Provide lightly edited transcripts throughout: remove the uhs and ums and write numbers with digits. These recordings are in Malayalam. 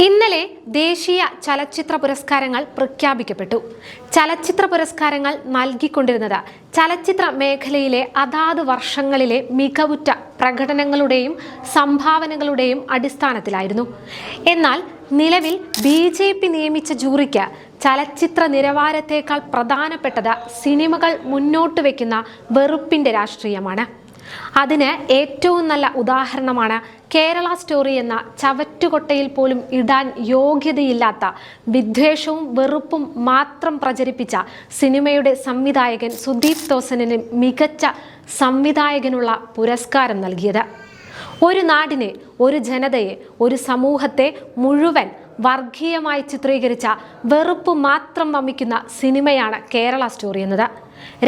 ഇന്നലെ ദേശീയ ചലച്ചിത്ര പുരസ്കാരങ്ങൾ പ്രഖ്യാപിക്കപ്പെട്ടു. ചലച്ചിത്ര പുരസ്കാരങ്ങൾ നൽകിക്കൊണ്ടിരുന്നത് ചലച്ചിത്ര മേഖലയിലെ അതാത് വർഷങ്ങളിലെ മികവുറ്റ പ്രകടനങ്ങളുടെയും സംഭാവനകളുടെയും അടിസ്ഥാനത്തിലായിരുന്നു. എന്നാൽ നിലവിൽ BJP നിയമിച്ച ജൂറിക്ക് ചലച്ചിത്ര നിലവാരത്തേക്കാൾ പ്രധാനപ്പെട്ടത് സിനിമകൾ മുന്നോട്ട് വയ്ക്കുന്ന വെറുപ്പിന്റെ രാഷ്ട്രീയമാണ്. അതിന് ഏറ്റവും നല്ല ഉദാഹരണമാണ് കേരള സ്റ്റോറി എന്ന ചവറ്റുകൊട്ടയിൽ പോലും ഇടാൻ യോഗ്യതയില്ലാത്ത വിദ്വേഷവും വെറുപ്പും മാത്രം പ്രചരിപ്പിച്ച സിനിമയുടെ സംവിധായകൻ സുദീപ് തോസനിന് മികച്ച സംവിധായകനുള്ള പുരസ്കാരം നൽകിയത്. ഒരു നാടിനെ, ഒരു ജനതയെ, ഒരു സമൂഹത്തെ മുഴുവൻ വർഗീയമായി ചിത്രീകരിച്ച വെറുപ്പ് മാത്രം വമിക്കുന്ന സിനിമയാണ് കേരള സ്റ്റോറി എന്നത്.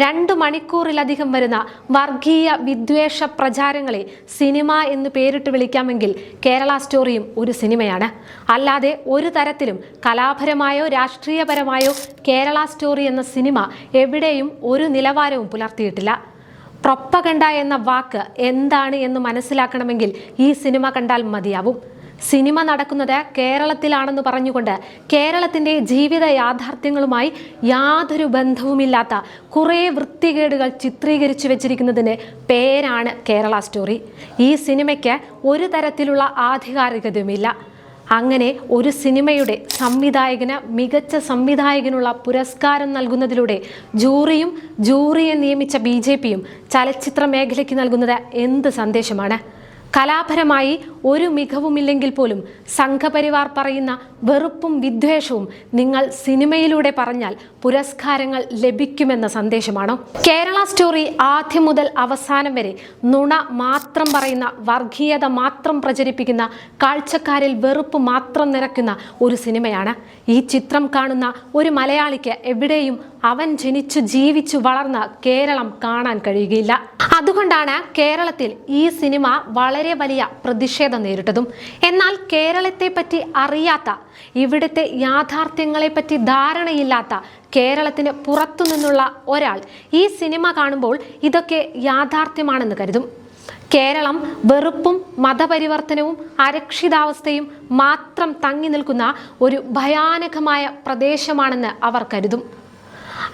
2 മണിക്കൂറിലധികം വരുന്ന വർഗീയ വിദ്വേഷ പ്രചാരങ്ങളെ സിനിമ എന്ന് പേരിട്ട് വിളിക്കാമെങ്കിൽ കേരള സ്റ്റോറിയും ഒരു സിനിമയാണ്. അല്ലാതെ ഒരു തരത്തിലും കലാപരമായോ രാഷ്ട്രീയപരമായോ കേരള സ്റ്റോറി എന്ന സിനിമ എവിടെയും ഒരു നിലവാരവും പുലർത്തിയിട്ടില്ല. പ്രൊപ്പഗണ്ട എന്ന വാക്ക് എന്താണ് എന്ന് മനസ്സിലാക്കണമെങ്കിൽ ഈ സിനിമ കണ്ടാൽ മതിയാവും. സിനിമ നടക്കുന്നത് കേരളത്തിലാണെന്ന് പറഞ്ഞുകൊണ്ട് കേരളത്തിൻ്റെ ജീവിത യാഥാർത്ഥ്യങ്ങളുമായി യാതൊരു ബന്ധവുമില്ലാത്ത കുറേ വൃത്തികേടുകൾ ചിത്രീകരിച്ചു വെച്ചിരിക്കുന്നതിൻ്റെ പേരാണ് കേരള സ്റ്റോറി. ഈ സിനിമയ്ക്ക് ഒരു തരത്തിലുള്ള ആധികാരികതയുമില്ല. അങ്ങനെ ഒരു സിനിമയുടെ സംവിധായകന് മികച്ച സംവിധായകനുള്ള പുരസ്കാരം നൽകുന്നതിലൂടെ ജൂറിയെ നിയമിച്ച BJPയും ചലച്ചിത്ര മേഖലയ്ക്ക് നൽകുന്നത് എന്ത് സന്ദേശമാണ്? കലാപരമായി ഒരു മികവുമില്ലെങ്കിൽ പോലും സംഘപരിവാർ പറയുന്ന വെറുപ്പും വിദ്വേഷവും നിങ്ങൾ സിനിമയിലൂടെ പറഞ്ഞാൽ പുരസ്കാരങ്ങൾ ലഭിക്കുമെന്ന സന്ദേശമാണോ? കേരള സ്റ്റോറി ആദ്യം മുതൽ അവസാനം വരെ നുണ മാത്രം പറയുന്ന, വർഗീയത മാത്രം പ്രചരിപ്പിക്കുന്ന, കാഴ്ചക്കാരിൽ വെറുപ്പ് മാത്രം നിറയ്ക്കുന്ന ഒരു സിനിമയാണ്. ഈ ചിത്രം കാണുന്ന ഒരു മലയാളിക്ക് എവിടെയും അവൻ ജനിച്ചു ജീവിച്ചു വളർന്ന കേരളം കാണാൻ കഴിയുകയില്ല. അതുകൊണ്ടാണ് കേരളത്തിൽ ഈ സിനിമ വളരെ വലിയ പ്രതിഷേധം നേരിട്ടതും. എന്നാൽ കേരളത്തെ പറ്റി അറിയാത്ത, ഇവിടുത്തെ യാഥാർത്ഥ്യങ്ങളെ പറ്റി ധാരണയില്ലാത്ത കേരളത്തിന് പുറത്തു നിന്നുള്ള ഒരാൾ ഈ സിനിമ കാണുമ്പോൾ ഇതൊക്കെ യാഥാർത്ഥ്യമാണെന്ന് കരുതും. കേരളം വെറുപ്പും മതപരിവർത്തനവും അരക്ഷിതാവസ്ഥയും മാത്രം തങ്ങി നിൽക്കുന്ന ഒരു ഭയാനകമായ പ്രദേശമാണെന്ന് അവർ കരുതും.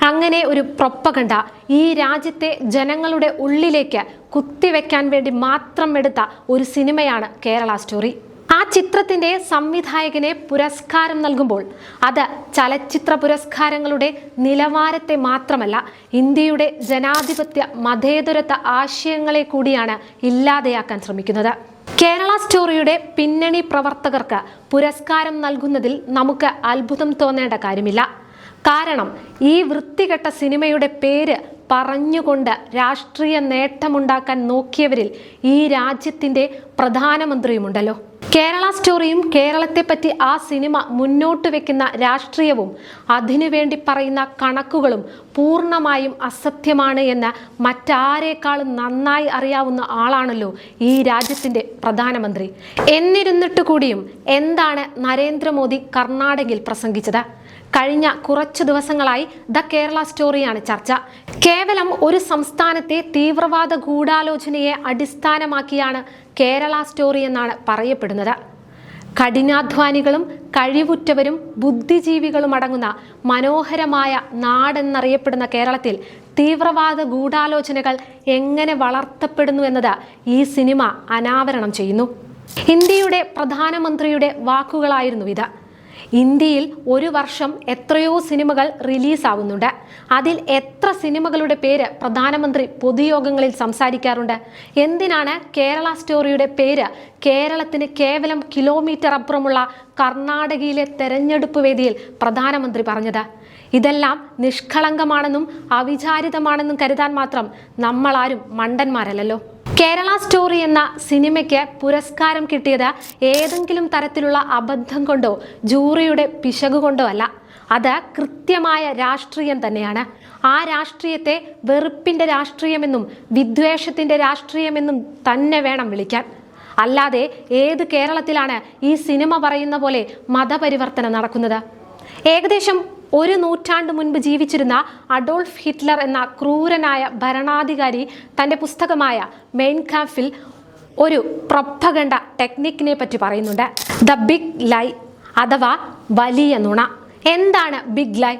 അങ്ങനെ ഒരു പ്രൊപ്പഗണ്ട ഈ രാജ്യത്തെ ജനങ്ങളുടെ ഉള്ളിലേക്ക് കുത്തിവെക്കാൻ വേണ്ടി മാത്രം എടുത്ത ഒരു സിനിമയാണ് കേരള സ്റ്റോറി. ആ ചിത്രത്തിൻ്റെ സംവിധായകനെ പുരസ്കാരം നൽകുമ്പോൾ അത് ചലച്ചിത്ര പുരസ്കാരങ്ങളുടെ നിലവാരത്തെ മാത്രമല്ല, ഇന്ത്യയുടെ ജനാധിപത്യ മതേതരത്വ ആശയങ്ങളെ കൂടിയാണ് ഇല്ലാതെയാക്കാൻ ശ്രമിക്കുന്നത്. കേരള സ്റ്റോറിയുടെ പിന്നണി പ്രവർത്തകർക്ക് പുരസ്കാരം നൽകുന്നതിൽ നമുക്ക് അത്ഭുതം തോന്നേണ്ട കാര്യമില്ല. കാരണം ഈ വൃത്തികെട്ട സിനിമയുടെ പേര് പറഞ്ഞുകൊണ്ട് രാഷ്ട്രീയ നേട്ടമുണ്ടാക്കാൻ നോക്കിയവരിൽ ഈ രാജ്യത്തിൻ്റെ പ്രധാനമന്ത്രിയുമുണ്ടല്ലോ. കേരള സ്റ്റോറിയും കേരളത്തെപ്പറ്റി ആ സിനിമ മുന്നോട്ട് വെക്കുന്ന രാഷ്ട്രീയവും അതിനുവേണ്ടി പറയുന്ന കണക്കുകളും പൂർണ്ണമായും അസത്യമാണ് എന്ന് മറ്റാരേക്കാളും നന്നായി അറിയാവുന്ന ആളാണല്ലോ ഈ രാജ്യത്തിൻ്റെ പ്രധാനമന്ത്രി. എന്നിരുന്നിട്ട് കൂടിയും എന്താണ് നരേന്ദ്രമോദി കർണാടകയിൽ പ്രസംഗിച്ചത്? കഴിഞ്ഞ കുറച്ചു ദിവസങ്ങളായി ദ കേരള സ്റ്റോറിയാണ് ചർച്ച. കേവലം ഒരു സംസ്ഥാനത്തെ തീവ്രവാദ ഗൂഢാലോചനയെ അടിസ്ഥാനമാക്കിയാണ് കേരള സ്റ്റോറി എന്നാണ് പറയപ്പെടുന്നത്. കഠിനാധ്വാനികളും കഴിവുറ്റവരും ബുദ്ധിജീവികളും അടങ്ങുന്ന മനോഹരമായ നാടെന്നറിയപ്പെടുന്ന കേരളത്തിൽ തീവ്രവാദ ഗൂഢാലോചനകൾ എങ്ങനെ വളർത്തപ്പെടുന്നു എന്നത് ഈ സിനിമ അനാവരണം ചെയ്യുന്നു. ഇന്ത്യയുടെ പ്രധാനമന്ത്രിയുടെ വാക്കുകളായിരുന്നു ഇത്. ഇന്ത്യയിൽ ഒരു വർഷം എത്രയോ സിനിമകൾ റിലീസാവുന്നുണ്ട്. അതിൽ എത്ര സിനിമകളുടെ പേര് പ്രധാനമന്ത്രി പൊതുയോഗങ്ങളിൽ സംസാരിക്കാറുണ്ട്? എന്തിനാണ് കേരള സ്റ്റോറിയുടെ പേര് കേരളത്തിന് കേവലം കിലോമീറ്റർ അപ്പുറമുള്ള കർണാടകയിലെ തെരഞ്ഞെടുപ്പ് വേദിയിൽ പ്രധാനമന്ത്രി പറഞ്ഞത്? ഇതെല്ലാം നിഷ്കളങ്കമാണെന്നും അവിചാരിതമാണെന്നും കരുതാൻ മാത്രം നമ്മളാരും മണ്ടന്മാരല്ലല്ലോ. കേരള സ്റ്റോറി എന്ന സിനിമയ്ക്ക് പുരസ്കാരം കിട്ടിയത് ഏതെങ്കിലും തരത്തിലുള്ള അബദ്ധം കൊണ്ടോ ജൂറിയുടെ പിശക് കൊണ്ടോ അല്ല. അത് കൃത്യമായ രാഷ്ട്രീയം തന്നെയാണ്. ആ രാഷ്ട്രീയത്തെ വെറുപ്പിൻ്റെ രാഷ്ട്രീയമെന്നും വിദ്വേഷത്തിൻ്റെ രാഷ്ട്രീയമെന്നും തന്നെ വേണം വിളിക്കാൻ. അല്ലാതെ ഏത് കേരളത്തിലാണ് ഈ സിനിമ പറയുന്ന പോലെ മതപരിവർത്തനം നടക്കുന്നത്? ഏകദേശം ഒരു നൂറ്റാണ്ട് മുൻപ് ജീവിച്ചിരുന്ന അഡോൾഫ് ഹിറ്റ്ലർ എന്ന ക്രൂരനായ ഭരണാധികാരി തൻ്റെ പുസ്തകമായ മെയിൻ കാംഫിൽ ഒരു പ്രൊപ്പഗണ്ട ടെക്നിക്കിനെ പറ്റി പറയുന്നുണ്ട്. ദ ബിഗ് ലൈ അഥവാ വലിയ നുണ. എന്താണ് ബിഗ് ലൈ?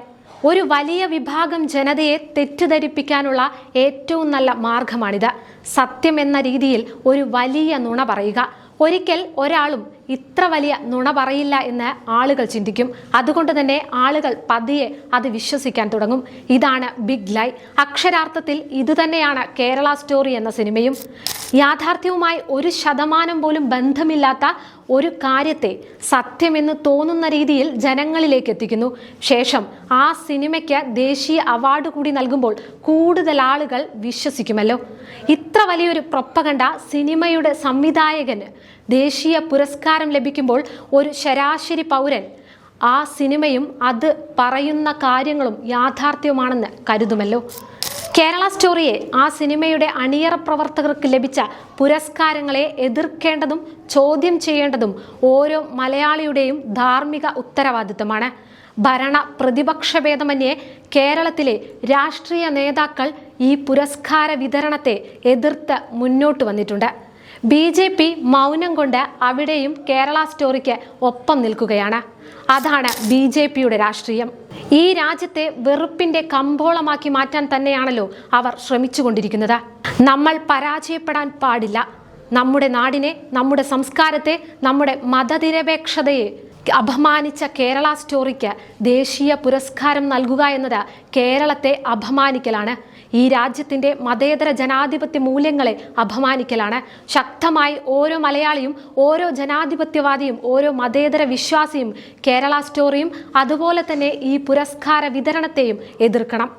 ഒരു വലിയ വിഭാഗം ജനതയെ തെറ്റിദ്ധരിപ്പിക്കാനുള്ള ഏറ്റവും നല്ല മാർഗമാണിത്. സത്യം എന്ന രീതിയിൽ ഒരു വലിയ നുണ പറയുക. ഒരിക്കൽ ഒരാളും ഇത്ര വലിയ നുണ പറയില്ല എന്ന് ആളുകൾ ചിന്തിക്കും. അതുകൊണ്ട് തന്നെ ആളുകൾ പതിയെ അത് വിശ്വസിക്കാൻ തുടങ്ങും. ഇതാണ് ബിഗ് ലൈ. അക്ഷരാർത്ഥത്തിൽ ഇതുതന്നെയാണ് കേരള സ്റ്റോറി എന്ന സിനിമയും. യാഥാർത്ഥ്യവുമായി 1% പോലും ബന്ധമില്ലാത്ത ഒരു കാര്യത്തെ സത്യമെന്ന് തോന്നുന്ന രീതിയിൽ ജനങ്ങളിലേക്ക് എത്തിക്കുന്നു. ശേഷം ആ സിനിമയ്ക്ക് ദേശീയ അവാർഡ് കൂടി നൽകുമ്പോൾ കൂടുതൽ ആളുകൾ വിശ്വസിക്കുമല്ലോ. ഇത്ര വലിയൊരു പ്രൊപ്പഗണ്ട സിനിമയുടെ സംവിധായകന് ദേശീയ പുരസ്കാരം ലഭിക്കുമ്പോൾ ഒരു ശരാശരി പൗരൻ ആ സിനിമയും അത് പറയുന്ന കാര്യങ്ങളും യാഥാർത്ഥ്യമാണെന്ന് കരുതുമല്ലോ. കേരള സ്റ്റോറിയെ, ആ സിനിമയുടെ അണിയറ പ്രവർത്തകർക്ക് ലഭിച്ച പുരസ്കാരങ്ങളെ എതിർക്കേണ്ടതും ചോദ്യം ചെയ്യേണ്ടതും ഓരോ മലയാളിയുടെയും ധാർമ്മിക ഉത്തരവാദിത്തമാണ്. ഭരണ പ്രതിപക്ഷ ഭേദമന്യേ കേരളത്തിലെ രാഷ്ട്രീയ നേതാക്കൾ ഈ പുരസ്കാര വിതരണത്തെ എതിർത്ത് മുന്നോട്ട് വന്നിട്ടുണ്ട്. BJP മൗനം കൊണ്ട് അവിടെയും കേരള സ്റ്റോറിക്ക് ഒപ്പം നിൽക്കുകയാണ്. അതാണ് BJPയുടെ രാഷ്ട്രീയം. ഈ രാജ്യത്തെ വെറുപ്പിന്റെ കമ്പോളമാക്കി മാറ്റാൻ തന്നെയാണല്ലോ അവർ ശ്രമിച്ചുകൊണ്ടിരിക്കുന്നത്. നമ്മൾ പരാജയപ്പെടാൻ പാടില്ല. നമ്മുടെ നാടിനെ, നമ്മുടെ സംസ്കാരത്തെ, നമ്മുടെ മതനിരപേക്ഷതയെ അപമാനിച്ച കേരള സ്റ്റോറിക്ക് ദേശീയ പുരസ്കാരം നൽകുക എന്നത് കേരളത്തെ അപമാനിക്കലാണ്. ഈ രാജ്യത്തിൻ്റെ മതേതര ജനാധിപത്യ മൂല്യങ്ങളെ അപമാനിക്കലാണ്. ശക്തമായി ഓരോ മലയാളിയും, ഓരോ ജനാധിപത്യവാദിയും, ഓരോ മതേതര വിശ്വാസിയും കേരള സ്റ്റോറിയും അതുപോലെ തന്നെ ഈ പുരസ്കാര വിതരണത്തെയും എതിർക്കണം.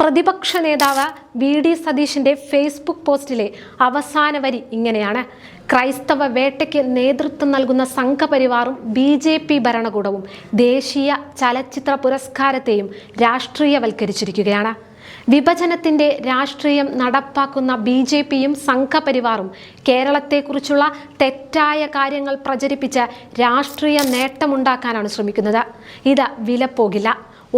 പ്രതിപക്ഷ നേതാവ് VD സതീശിൻ്റെ ഫേസ്ബുക്ക് പോസ്റ്റിലെ അവസാന വരി ഇങ്ങനെയാണ്: ക്രൈസ്തവ വേട്ടയ്ക്ക് നേതൃത്വം നൽകുന്ന സംഘപരിവാറും BJP ഭരണകൂടവും ദേശീയ ചലച്ചിത്ര പുരസ്കാരത്തെയും രാഷ്ട്രീയവൽക്കരിച്ചിരിക്കുകയാണ്. വിഭജനത്തിൻ്റെ രാഷ്ട്രീയം നടപ്പാക്കുന്ന BJPയും സംഘപരിവാറും കേരളത്തെക്കുറിച്ചുള്ള തെറ്റായ കാര്യങ്ങൾ പ്രചരിപ്പിച്ച് രാഷ്ട്രീയ നേട്ടമുണ്ടാക്കാനാണ് ശ്രമിക്കുന്നത്. ഇത് വിലപ്പോകില്ല.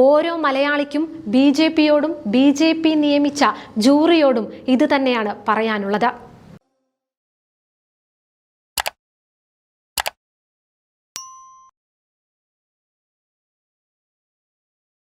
ഓരോ മലയാളിക്കും BJPയോടും BJP നിയമിച്ച ജൂറിയോടും ഇത് തന്നെയാണ് പറയാനുള്ളത്.